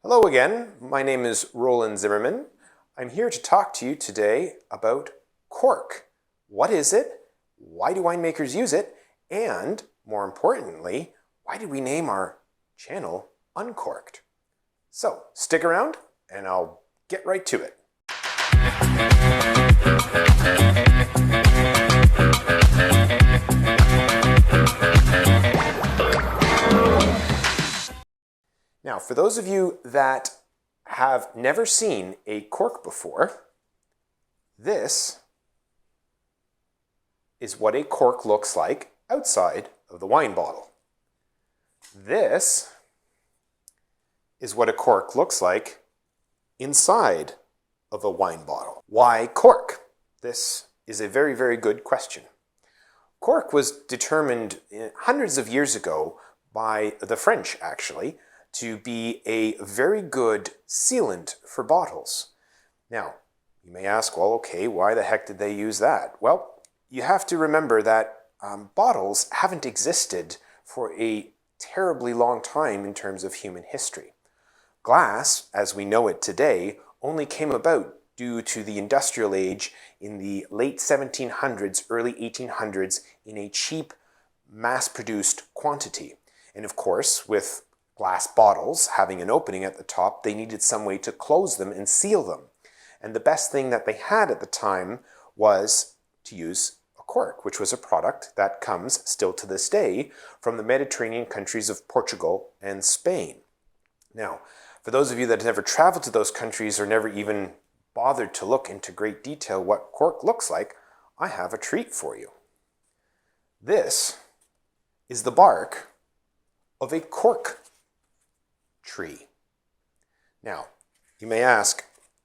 Hello again, my name is Roland Zimmerman. I'm here to talk to you today about cork. What is it? Why do winemakers use it? And more importantly, why did we name our channel Uncorked? So stick around and I'll get right to it. Now, for those of you that have never seen a cork before, this is what a cork looks like outside of the wine bottle. This is what a cork looks like inside of a wine bottle. Why cork? This is a very, very good question. Cork was determined hundreds of years ago by the French, actually, to be a very good sealant for bottles. Now, you may ask, well, okay, why the heck did they use that? Well, you have to remember that bottles haven't existed for a terribly long time in terms of human history. Glass, as we know it today, only came about due to the industrial age in the late 1700s, early 1800s in a cheap, mass-produced quantity. And of course, with glass bottles having an opening at the top, they needed some way to close them and seal them. And the best thing that they had at the time was to use a cork, which was a product that comes still to this day from the Mediterranean countries of Portugal and Spain. Now, for those of you that have never traveled to those countries or never even bothered to look into great detail what cork looks like, I have a treat for you. This is the bark of a cork tree. Now, you may ask,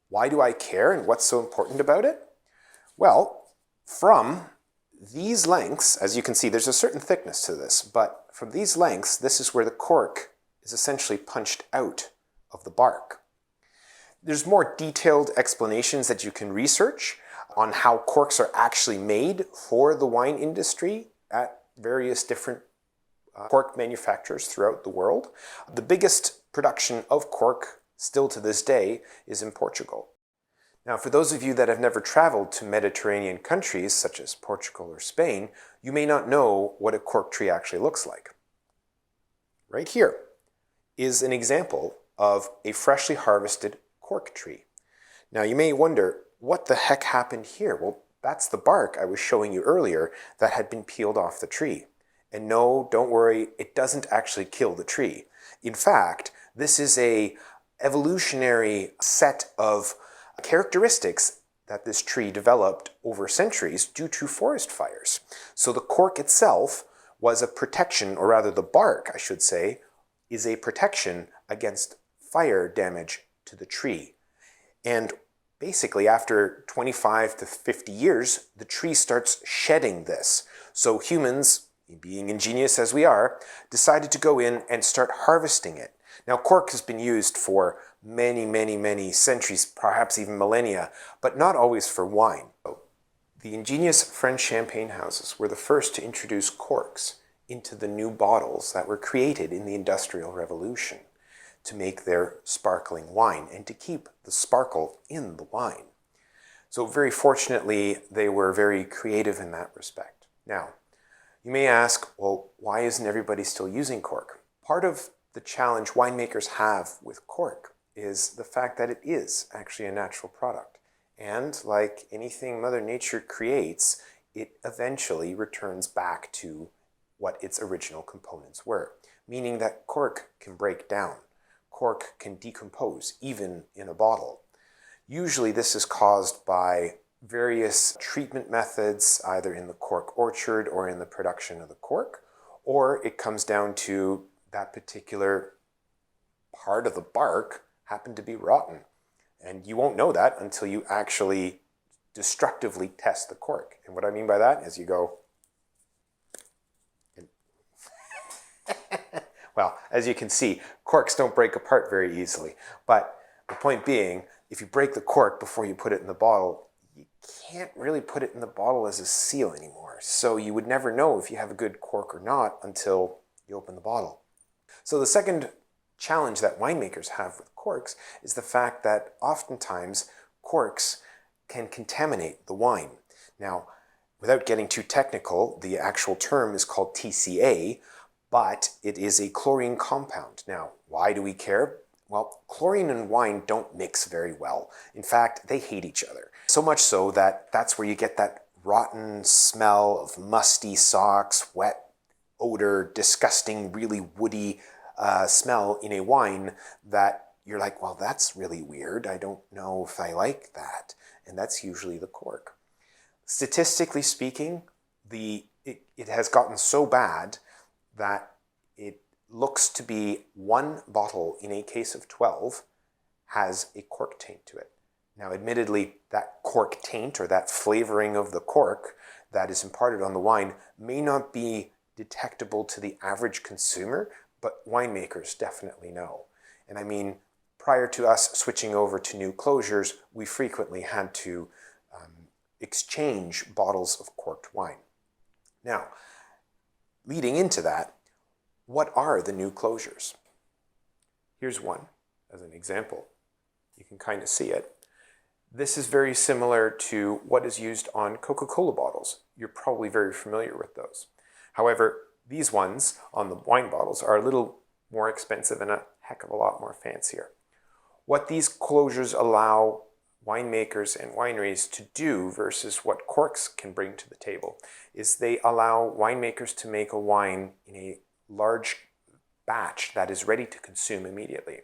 why do I care and what's so important about it? Well, from these lengths, as you can see, there's a certain thickness to this, but from these lengths, this is where the cork is essentially punched out of the bark. There's more detailed explanations that you can research on how corks are actually made for the wine industry at various different cork manufacturers throughout the world. The biggest production of cork still to this day is in Portugal. Now, for those of you that have never traveled to Mediterranean countries such as Portugal or Spain, you may not know what a cork tree actually looks like. Right here is an example of a freshly harvested cork tree. Now, you may wonder, what the heck happened here? Well, that's the bark I was showing you earlier that had been peeled off the tree. And no, don't worry, it doesn't actually kill the tree. In fact, this is an evolutionary set of characteristics that this tree developed over centuries due to forest fires. So the cork itself was a protection, or rather the bark, I should say, is a protection against fire damage to the tree. And basically, after 25 to 50 years, the tree starts shedding this. So humans, being ingenious as we are, decided to go in and start harvesting it. Now, cork has been used for many, many, many centuries, perhaps even millennia, but not always for wine. The ingenious French champagne houses were the first to introduce corks into the new bottles that were created in the Industrial Revolution to make their sparkling wine and to keep the sparkle in the wine. So very fortunately, they were very creative in that respect. Now, you may ask, well, why isn't everybody still using cork? Part of the challenge winemakers have with cork is the fact that it is actually a natural product. And like anything Mother Nature creates, it eventually returns back to what its original components were, meaning that cork can break down. Cork can decompose, even in a bottle. Usually this is caused by various treatment methods, either in the cork orchard or in the production of the cork, or it comes down to that particular part of the bark happened to be rotten. And you won't know that until you actually destructively test the cork. And what I mean by that is you go, well, as you can see, corks don't break apart very easily. But the point being, if you break the cork before you put it in the bottle, you can't really put it in the bottle as a seal anymore. So you would never know if you have a good cork or not until you open the bottle. So the second challenge that winemakers have with corks is the fact that oftentimes corks can contaminate the wine. Now, without getting too technical, the actual term is called TCA, but it is a chlorine compound. Now, why do we care? Well, chlorine and wine don't mix very well. In fact, they hate each other. So much so that that's where you get that rotten smell of musty socks, wet odor, disgusting, really woody smell in a wine that you're like, well, that's really weird. I don't know if I like that. And that's usually the cork. Statistically speaking, it has gotten so bad that it looks to be one bottle in a case of 12 has a cork taint to it. Now, admittedly, that cork taint or that flavoring of the cork that is imparted on the wine may not be detectable to the average consumer, but winemakers definitely know. And I mean, prior to us switching over to new closures, we frequently had to exchange bottles of corked wine. Now, leading into that, what are the new closures? Here's one as an example. You can kind of see it. This is very similar to what is used on Coca-Cola bottles. You're probably very familiar with those. However, these ones on the wine bottles are a little more expensive and a heck of a lot more fancier. What these closures allow winemakers and wineries to do versus what corks can bring to the table is they allow winemakers to make a wine in a large batch that is ready to consume immediately.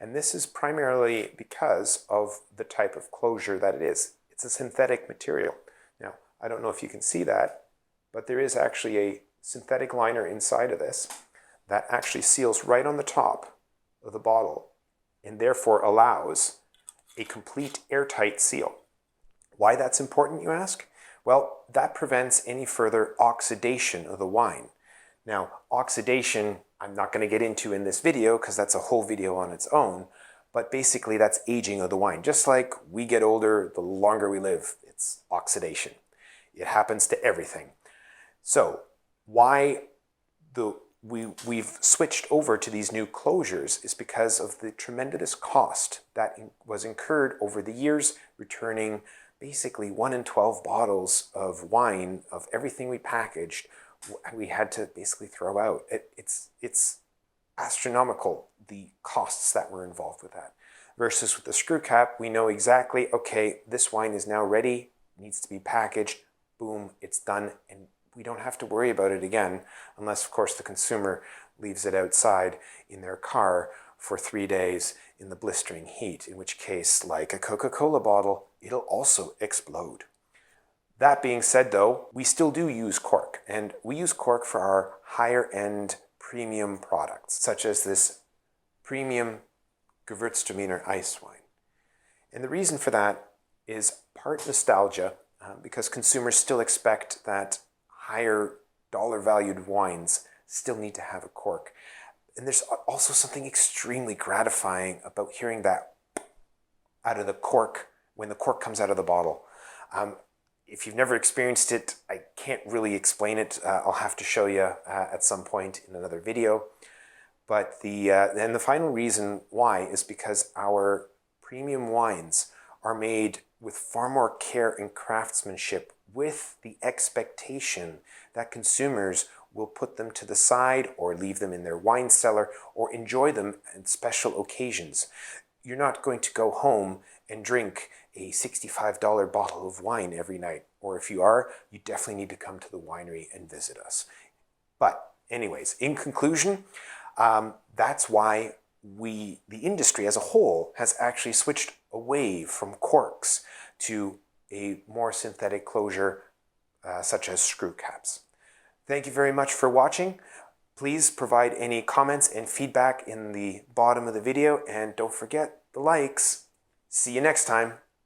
And this is primarily because of the type of closure that it is. It's a synthetic material. Now, I don't know if you can see that, but there is actually a synthetic liner inside of this that actually seals right on the top of the bottle and therefore allows a complete airtight seal. Why that's important, you ask? Well, that prevents any further oxidation of the wine. Now, oxidation, I'm not going to get into in this video because that's a whole video on its own, but basically that's aging of the wine. Just like we get older, the longer we live, it's oxidation. It happens to everything. So why we've switched over to these new closures is because of the tremendous cost that was incurred over the years, returning basically 1 in 12 bottles of wine of everything we packaged we had to basically throw out. It's astronomical, the costs that were involved with that. Versus with the screw cap, we know exactly, okay, this wine is now ready, needs to be packaged, boom, it's done, and we don't have to worry about it again, unless, of course, the consumer leaves it outside in their car for 3 days in the blistering heat, in which case, like a Coca-Cola bottle, it'll also explode. That being said, though, we still do use cork, and we use cork for our higher-end premium products, such as this premium Gewürztraminer ice wine. And the reason for that is part nostalgia, because consumers still expect that higher dollar-valued wines still need to have a cork. And there's also something extremely gratifying about hearing that out of the cork, when the cork comes out of the bottle. If you've never experienced it, I can't really explain it. I'll have to show you at some point in another video. But and the final reason why is because our premium wines are made with far more care and craftsmanship, with the expectation that consumers will put them to the side or leave them in their wine cellar or enjoy them on special occasions. You're not going to go home and drink a $65 bottle of wine every night. Or if you are, you definitely need to come to the winery and visit us. But anyways, in conclusion, that's why the industry as a whole has actually switched away from corks to a more synthetic closure such as screw caps. Thank you very much for watching. Please provide any comments and feedback in the bottom of the video, and don't forget the likes. See you next time.